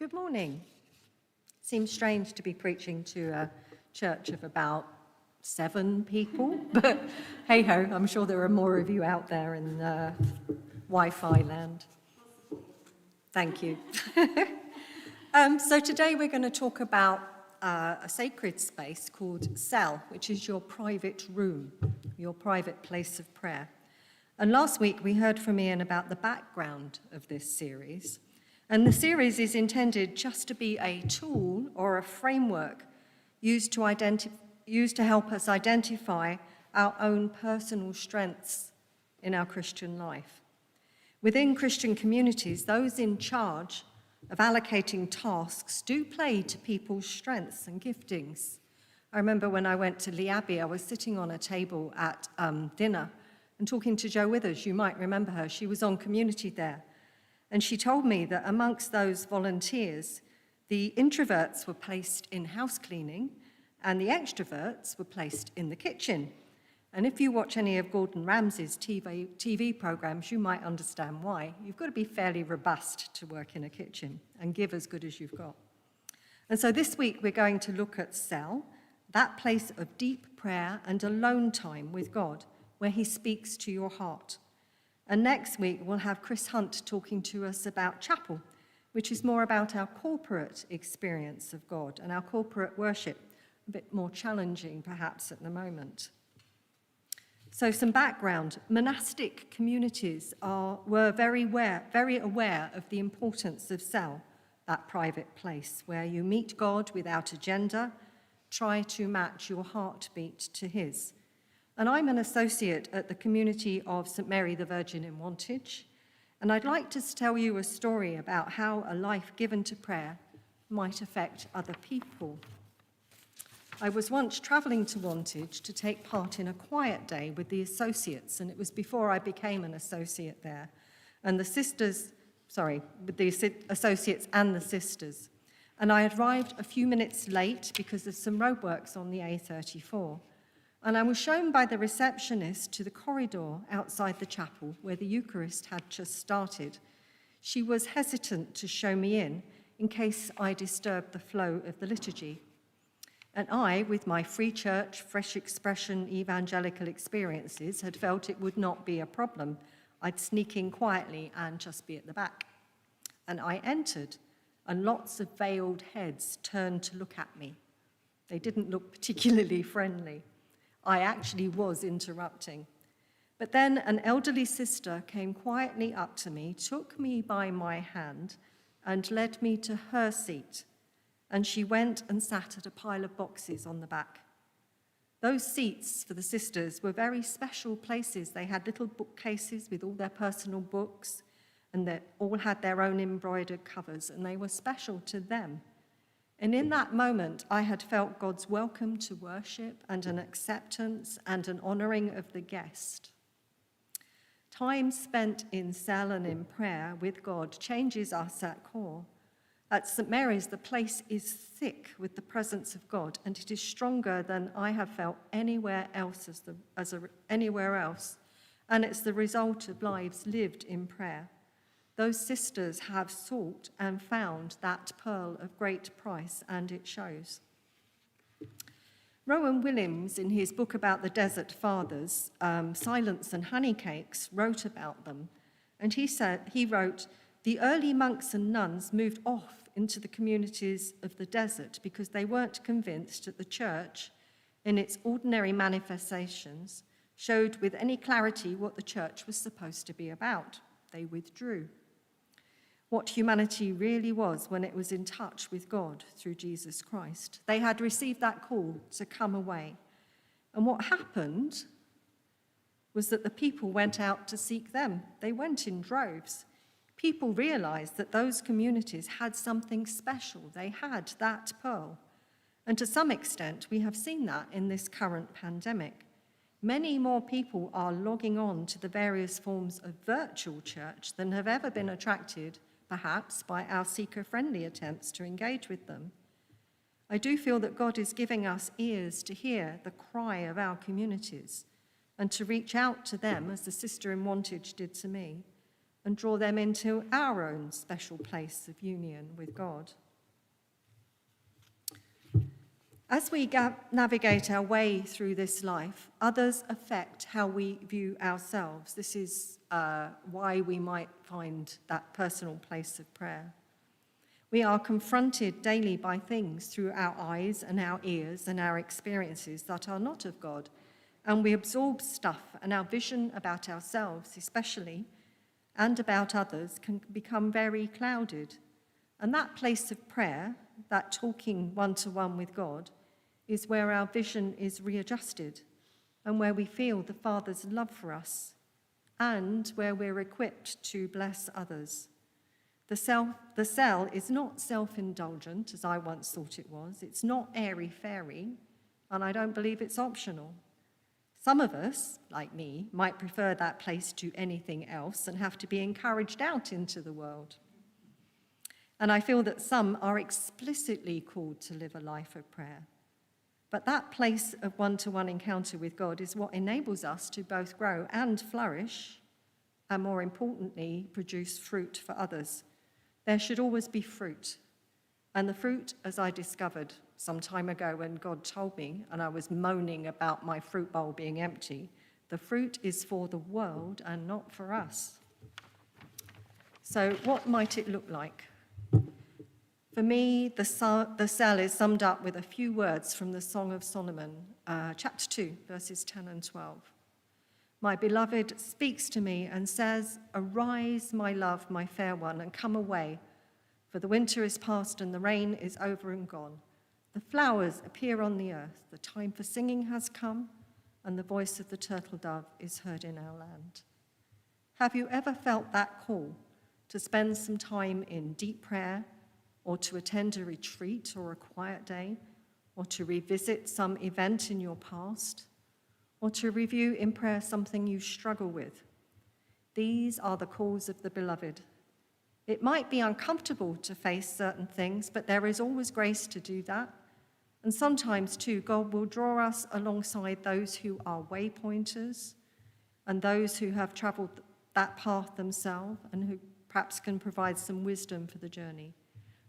Good morning. Seems strange to be preaching to a church of about 7 people, but hey-ho, I'm sure there are more of you out there in Wi-Fi land. Thank you. So today we're going to talk about a sacred space called cell, which is your private room, your private place of prayer. And last week we heard from Ian about the background of this series. And the series is intended just to be a tool or a framework used to help us identify our own personal strengths in our Christian life. Within Christian communities, those in charge of allocating tasks do play to people's strengths and giftings. I remember when I went to Lee Abbey, I was sitting on a table at dinner and talking to Jo Withers. You might remember her. She was on community there. And she told me that amongst those volunteers, the introverts were placed in house cleaning and the extroverts were placed in the kitchen. And if you watch any of Gordon Ramsay's TV programs, you might understand why. You've got to be fairly robust to work in a kitchen and give as good as you've got. And so this week we're going to look at cell, that place of deep prayer and alone time with God, where he speaks to your heart. And next week, we'll have Chris Hunt talking to us about chapel, which is more about our corporate experience of God and our corporate worship, a bit more challenging perhaps at the moment. So some background. Monastic communities were very aware of the importance of cell, that private place where you meet God without agenda, try to match your heartbeat to his. And I'm an associate at the community of St. Mary the Virgin in Wantage, and I'd like to tell you a story about how a life given to prayer might affect other people. I was once travelling to Wantage to take part in a quiet day with the associates, and it was before I became an associate there, and with the associates and the sisters. And I arrived a few minutes late because of some roadworks on the A34. And I was shown by the receptionist to the corridor outside the chapel where the Eucharist had just started. She was hesitant to show me in case I disturbed the flow of the liturgy. And I, with my free church, fresh expression, evangelical experiences, had felt it would not be a problem. I'd sneak in quietly and just be at the back. And I entered, and lots of veiled heads turned to look at me. They didn't look particularly friendly. I actually was interrupting. But then an elderly sister came quietly up to me, took me by my hand, and led me to her seat. And she went and sat at a pile of boxes on the back. Those seats for the sisters were very special places. They had little bookcases with all their personal books, and they all had their own embroidered covers, and they were special to them. And in that moment, I had felt God's welcome to worship and an acceptance and an honouring of the guest. Time spent in cell and in prayer with God changes us at core. At St. Mary's, the place is thick with the presence of God, and it is stronger than I have felt anywhere else, anywhere else. And it's the result of lives lived in prayer. Those sisters have sought and found that pearl of great price, and it shows. Rowan Williams, in his book about the Desert Fathers, Silence and Honeycakes, wrote about them. And he wrote, the early monks and nuns moved off into the communities of the desert because they weren't convinced that the church, in its ordinary manifestations, showed with any clarity what the church was supposed to be about. They withdrew. What humanity really was when it was in touch with God through Jesus Christ. They had received that call to come away. And what happened was that the people went out to seek them. They went in droves. People realized that those communities had something special. They had that pearl. And to some extent, we have seen that in this current pandemic. Many more people are logging on to the various forms of virtual church than have ever been attracted perhaps by our seeker-friendly attempts to engage with them. I do feel that God is giving us ears to hear the cry of our communities and to reach out to them, as the sister in Wantage did to me, and draw them into our own special place of union with God. As we navigate our way through this life, others affect how we view ourselves. This is why we might find that personal place of prayer. We are confronted daily by things through our eyes and our ears and our experiences that are not of God, and we absorb stuff, and our vision about ourselves especially, and about others can become very clouded. And that place of prayer, that talking one-to-one with God, is where our vision is readjusted and where we feel the Father's love for us and where we're equipped to bless others. The cell is not self-indulgent, as I once thought it was. It's not airy-fairy, and I don't believe it's optional. Some of us, like me, might prefer that place to anything else and have to be encouraged out into the world. And I feel that some are explicitly called to live a life of prayer. But that place of one-to-one encounter with God is what enables us to both grow and flourish, and more importantly, produce fruit for others. There should always be fruit. And the fruit, as I discovered some time ago when God told me, and I was moaning about my fruit bowl being empty, the fruit is for the world and not for us. So what might it look like? For me, the cell is summed up with a few words from the Song of Solomon, chapter 2, verses 10 and 12. My beloved speaks to me and says, "Arise, my love, my fair one, and come away, for the winter is past and the rain is over and gone. The flowers appear on the earth, the time for singing has come, and the voice of the turtle dove is heard in our land." Have you ever felt that call to spend some time in deep prayer, or to attend a retreat or a quiet day, or to revisit some event in your past, or to review in prayer something you struggle with? These are the calls of the beloved. It might be uncomfortable to face certain things, but there is always grace to do that. And sometimes, too, God will draw us alongside those who are waypointers and those who have traveled that path themselves and who perhaps can provide some wisdom for the journey.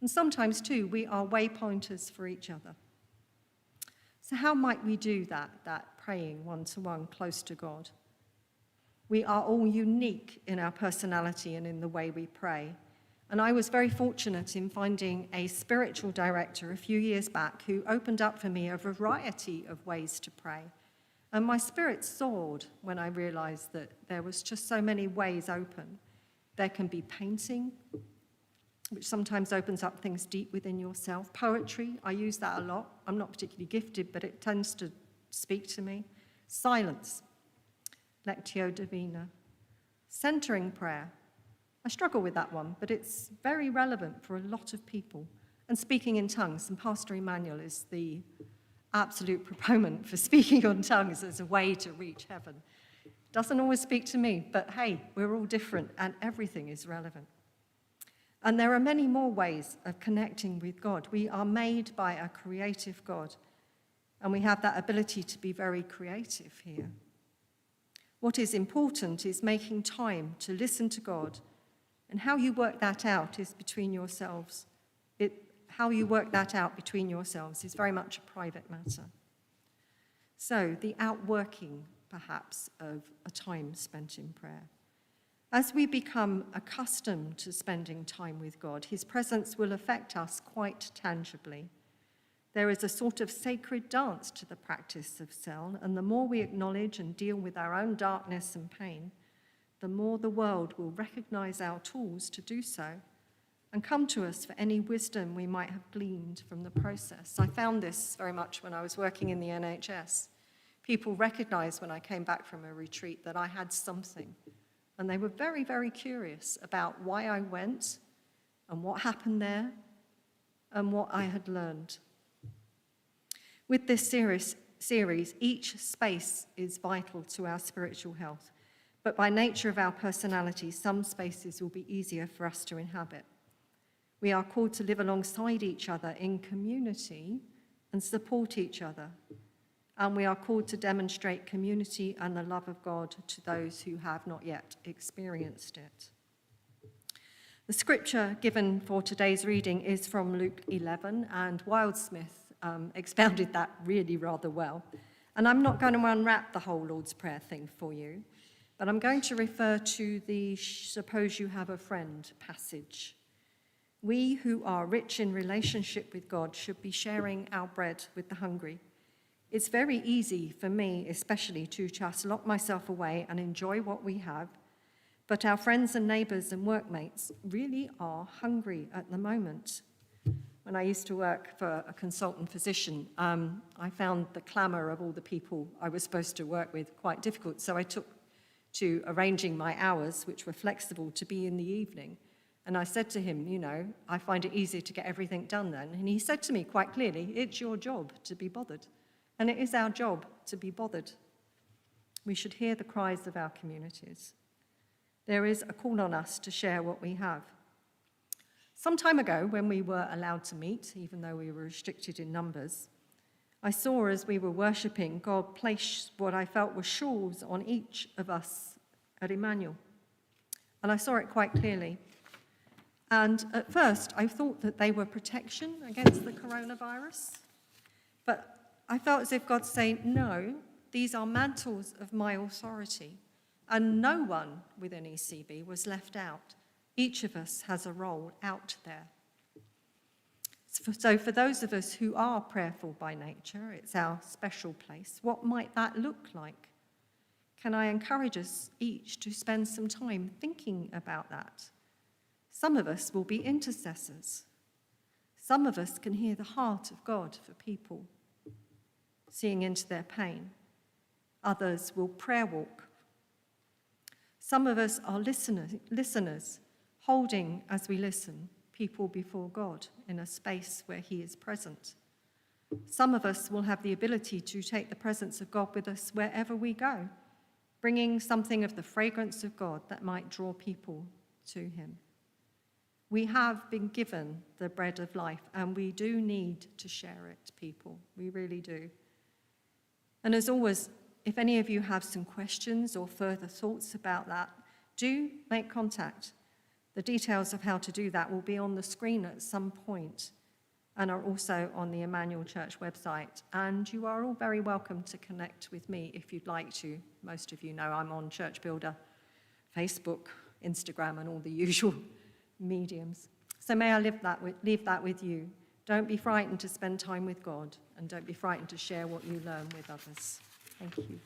And sometimes, too, we are waypointers for each other. So how might we do that praying one-to-one close to God? We are all unique in our personality and in the way we pray. And I was very fortunate in finding a spiritual director a few years back who opened up for me a variety of ways to pray. And my spirit soared when I realized that there was just so many ways open. There can be painting, which sometimes opens up things deep within yourself. Poetry, I use that a lot. I'm not particularly gifted, but it tends to speak to me. Silence, Lectio, Divina. Centering prayer. I struggle with that one, but it's very relevant for a lot of people. And speaking in tongues, and Pastor Emmanuel is the absolute proponent for speaking on tongues as a way to reach heaven. Doesn't always speak to me, but hey, we're all different and everything is relevant. And there are many more ways of connecting with God. We are made by a creative God, and we have that ability to be very creative here. What is important is making time to listen to God, and how you work that out is between yourselves. How you work that out between yourselves is very much a private matter. So, the outworking, perhaps, of a time spent in prayer. As we become accustomed to spending time with God, his presence will affect us quite tangibly. There is a sort of sacred dance to the practice of cell, and the more we acknowledge and deal with our own darkness and pain, the more the world will recognize our tools to do so and come to us for any wisdom we might have gleaned from the process. I found this very much when I was working in the NHS. People recognized when I came back from a retreat that I had something. And they were very, very curious about why I went and what happened there and what I had learned. With this series, each space is vital to our spiritual health. But by nature of our personality, some spaces will be easier for us to inhabit. We are called to live alongside each other in community and support each other. And we are called to demonstrate community and the love of God to those who have not yet experienced it. The scripture given for today's reading is from Luke 11, and Wildsmith expounded that really rather well. And I'm not going to unwrap the whole Lord's Prayer thing for you, but I'm going to refer to the "suppose you have a friend" passage. We who are rich in relationship with God should be sharing our bread with the hungry. It's very easy for me, especially, to just lock myself away and enjoy what we have, but our friends and neighbours and workmates really are hungry at the moment. When I used to work for a consultant physician, I found the clamour of all the people I was supposed to work with quite difficult, so I took to arranging my hours, which were flexible, to be in the evening. And I said to him, I find it easier to get everything done then. And he said to me quite clearly, it's your job to be bothered. And it is our job to be bothered. We should hear the cries of our communities. There is a call on us to share what we have. Some time ago, when we were allowed to meet, even though we were restricted in numbers, I saw as we were worshipping, God place what I felt were shawls on each of us at Emmanuel. And I saw it quite clearly. And at first, I thought that they were protection against the coronavirus. But I felt as if God's saying, no, these are mantles of my authority. And no one within ECB was left out. Each of us has a role out there. So for those of us who are prayerful by nature, it's our special place. What might that look like? Can I encourage us each to spend some time thinking about that? Some of us will be intercessors. Some of us can hear the heart of God for people, seeing into their pain. Others will prayer walk. Some of us are listeners, holding, as we listen, people before God in a space where he is present. Some of us will have the ability to take the presence of God with us wherever we go, bringing something of the fragrance of God that might draw people to him. We have been given the bread of life, and we do need to share it, people. We really do. And as always, if any of you have some questions or further thoughts about that, do make contact. The details of how to do that will be on the screen at some point and are also on the Emmanuel Church website. And you are all very welcome to connect with me if you'd like to. Most of you know I'm on Church Builder, Facebook, Instagram, and all the usual mediums. So may I leave that with you. Don't be frightened to spend time with God, and don't be frightened to share what you learn with others. Thank you.